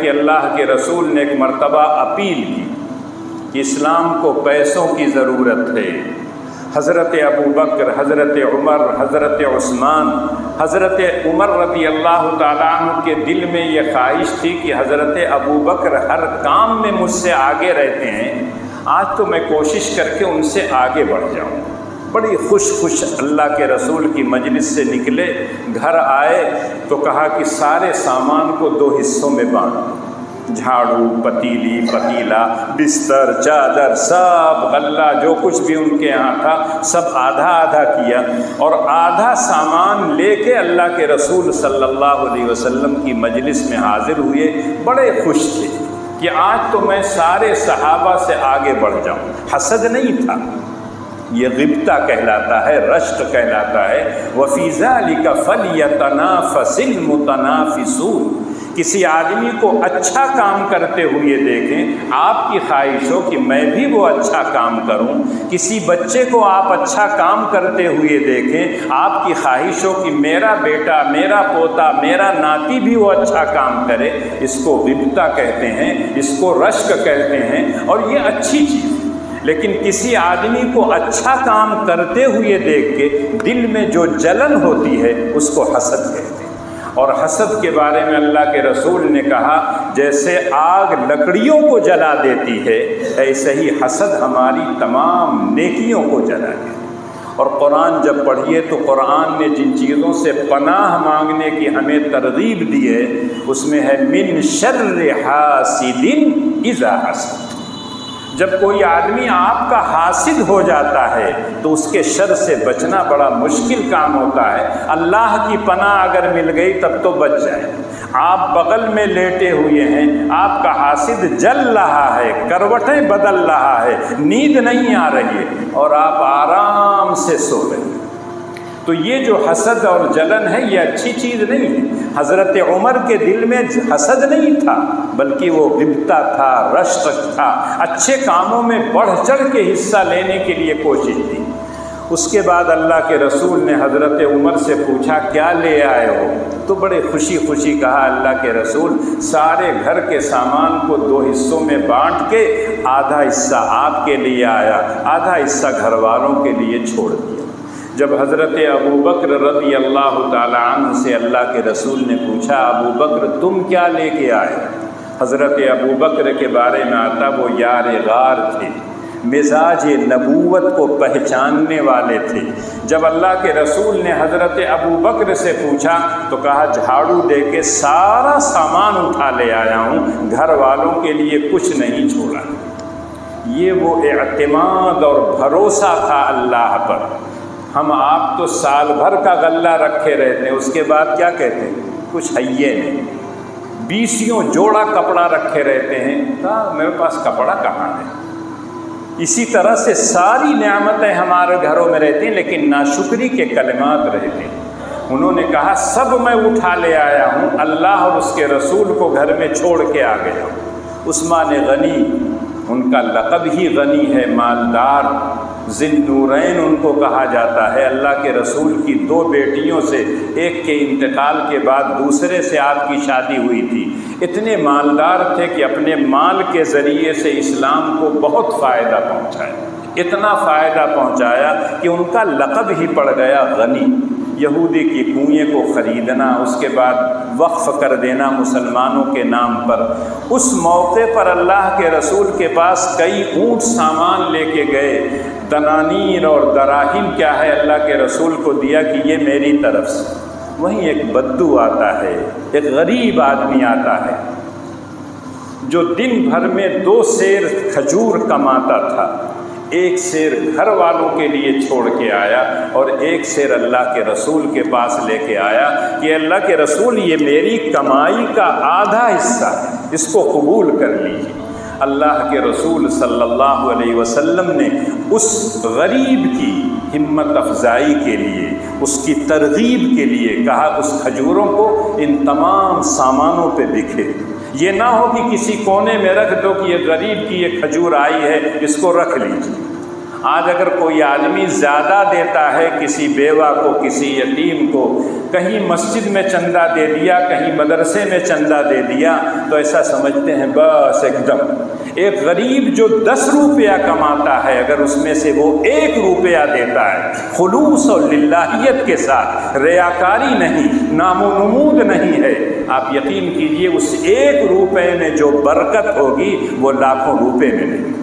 کہ اللہ کے رسول نے ایک مرتبہ اپیل کی کہ اسلام کو پیسوں کی ضرورت ہے۔ حضرت ابو بکر، حضرت عمر، حضرت عثمان، حضرت عمر رضی اللہ تعالیٰ عنہ کے دل میں یہ خواہش تھی کہ حضرت ابو بکر ہر کام میں مجھ سے آگے رہتے ہیں، آج تو میں کوشش کر کے ان سے آگے بڑھ جاؤں۔ بڑی خوش اللہ کے رسول کی مجلس سے نکلے، گھر آئے تو کہا کہ سارے سامان کو 2 حصوں میں بانٹ، جھاڑو، پتیلی، پتیلا، بستر، چادر، سب غلہ جو کچھ بھی ان کے یہاں تھا سب آدھا آدھا کیا، اور آدھا سامان لے کے اللہ کے رسول صلی اللہ علیہ وسلم کی مجلس میں حاضر ہوئے۔ بڑے خوش تھے کہ آج تو میں سارے صحابہ سے آگے بڑھ جاؤں۔ حسد نہیں تھا، یہ غبطہ کہلاتا ہے، رشک کہلاتا ہے۔ وَفِي ذَلِكَ فَلْيَتَنَافَسِ الْمُتَنَافِسُونَ۔ کسی آدمی کو اچھا کام کرتے ہوئے دیکھیں، آپ کی خواہش ہو کہ میں بھی وہ اچھا کام کروں، کسی بچے کو آپ اچھا کام کرتے ہوئے دیکھیں، آپ کی خواہش ہو کہ میرا بیٹا، میرا پوتا، میرا ناتی بھی وہ اچھا کام کرے، اس کو غبطہ کہتے ہیں، اس کو رشک کہتے ہیں، اور یہ اچھی چیز ہے۔ لیکن کسی آدمی کو اچھا کام کرتے ہوئے دیکھ کے دل میں جو جلن ہوتی ہے اس کو حسد کہتے ہیں۔ اور حسد کے بارے میں اللہ کے رسول نے کہا جیسے آگ لکڑیوں کو جلا دیتی ہے، ایسے ہی حسد ہماری تمام نیکیوں کو جلا دیتی ہے۔ اور قرآن جب پڑھیے تو قرآن نے جن چیزوں سے پناہ مانگنے کی ہمیں ترغیب دی ہے اس میں ہے من شر حاسد اذا حسد۔ جب کوئی آدمی آپ کا حاسد ہو جاتا ہے تو اس کے شر سے بچنا بڑا مشکل کام ہوتا ہے۔ اللہ کی پناہ اگر مل گئی تب تو بچ جائے۔ آپ بغل میں لیٹے ہوئے ہیں، آپ کا حاسد جل رہا ہے، کروٹیں بدل رہا ہے، نیند نہیں آ رہی ہے، اور آپ آرام سے سو رہے ہیں، تو یہ جو حسد اور جلن ہے یہ اچھی چیز نہیں ہے۔ حضرت عمر کے دل میں حسد نہیں تھا بلکہ وہ غبطہ تھا، رشک تھا، اچھے کاموں میں بڑھ چڑھ کے حصہ لینے کے لیے کوشش تھی۔ اس کے بعد اللہ کے رسول نے حضرت عمر سے پوچھا کیا لے آئے ہو؟ تو بڑے خوشی خوشی کہا اللہ کے رسول سارے گھر کے سامان کو 2 حصوں میں بانٹ کے آدھا حصہ آپ کے لیے آیا، آدھا حصہ گھر والوں کے لیے چھوڑ دیا۔ جب حضرت ابو بکر رضی اللہ تعالیٰ عنہ سے اللہ کے رسول نے پوچھا ابو بکر تم کیا لے کے آئے؟ حضرت ابو بکر کے بارے میں آتا وہ یار غار تھے، مزاج نبوت کو پہچاننے والے تھے۔ جب اللہ کے رسول نے حضرت ابو بکر سے پوچھا تو کہا جھاڑو دے کے سارا سامان اٹھا لے آیا ہوں، گھر والوں کے لیے کچھ نہیں چھوڑا۔ یہ وہ اعتماد اور بھروسہ تھا اللہ پر۔ ہم آپ تو سال بھر کا غلہ رکھے رہتے ہیں، اس کے بعد کیا کہتے ہیں کچھ ہیے نہیں، 20 جوڑا کپڑا رکھے رہتے ہیں، کہا میرے پاس کپڑا کہاں ہے۔ اسی طرح سے ساری نعمتیں ہمارے گھروں میں رہتی ہیں لیکن ناشکری کے کلمات رہتے ہیں۔ انہوں نے کہا سب میں اٹھا لے آیا ہوں، اللہ اور اس کے رسول کو گھر میں چھوڑ کے آ گیا ہوں۔ عثمان غنی، ان کا لقب ہی غنی ہے، مالدار، ذی النورین ان کو کہا جاتا ہے۔ اللہ کے رسول کی 2 بیٹیوں سے ایک کے انتقال کے بعد دوسرے سے آپ کی شادی ہوئی تھی۔ اتنے مالدار تھے کہ اپنے مال کے ذریعے سے اسلام کو بہت فائدہ پہنچایا، اتنا فائدہ پہنچایا کہ ان کا لقب ہی پڑ گیا غنی۔ یہودی کی کنویں کو خریدنا، اس کے بعد وقف کر دینا مسلمانوں کے نام پر۔ اس موقع پر اللہ کے رسول کے پاس کئی اونٹ سامان لے کے گئے، دنانیر اور دراہم کیا ہے اللہ کے رسول کو دیا کہ یہ میری طرف سے۔ وہیں ایک بدو آتا ہے، ایک غریب آدمی آتا ہے جو دن بھر میں 2 سیر کھجور کماتا تھا، 1 سیر گھر والوں کے لیے چھوڑ کے آیا اور 1 سیر اللہ کے رسول کے پاس لے کے آیا کہ اللہ کے رسول یہ میری کمائی کا آدھا حصہ ہے، اس کو قبول کر لیجیے۔ اللہ کے رسول صلی اللہ علیہ وسلم نے اس غریب کی ہمت افزائی کے لیے، اس کی ترغیب کے لیے کہا اس کھجوروں کو ان تمام سامانوں پہ بکھیر، یہ نہ ہو کہ کسی کونے میں رکھ دو کہ یہ غریب کی یہ کھجور آئی ہے اس کو رکھ لیجیے۔ آج اگر کوئی آدمی زیادہ دیتا ہے کسی بیوہ کو، کسی یتیم کو، کہیں مسجد میں چندہ دے دیا، کہیں مدرسے میں چندہ دے دیا، تو ایسا سمجھتے ہیں بس ایک دم ایک غریب جو 10 روپیہ کماتا ہے اگر اس میں سے وہ 1 روپیہ دیتا ہے خلوص اور للہیت کے ساتھ، ریاکاری نہیں، نام و نمود نہیں ہے، آپ یقین کیجئے اس 1 روپے میں جو برکت ہوگی وہ لاکھوں روپے میں نہیں۔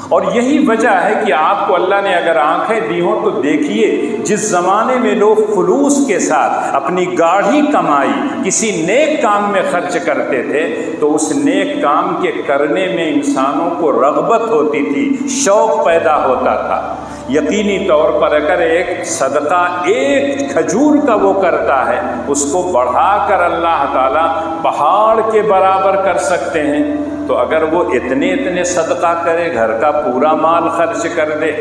اور یہی وجہ ہے کہ آپ کو اللہ نے اگر آنکھیں دی ہوں تو دیکھیے، جس زمانے میں لوگ خلوص کے ساتھ اپنی گاڑھی کمائی کسی نیک کام میں خرچ کرتے تھے تو اس نیک کام کے کرنے میں انسانوں کو رغبت ہوتی تھی، شوق پیدا ہوتا تھا۔ یقینی طور پر اگر ایک صدقہ 1 کھجور کا وہ کرتا ہے، اس کو بڑھا کر اللہ تعالیٰ پہاڑ کے برابر کر سکتے ہیں، تو اگر وہ اتنے صدقہ کرے، گھر کا پورا مال خرچ کر دے،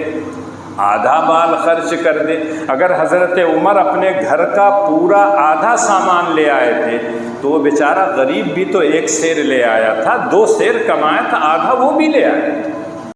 آدھا مال خرچ کر دے۔ اگر حضرت عمر اپنے گھر کا پورا آدھا سامان لے آئے تھے تو وہ بیچارہ غریب بھی تو 1 سیر لے آیا تھا، 2 سیر کمایا تھا، آدھا وہ بھی لے آیا تھا۔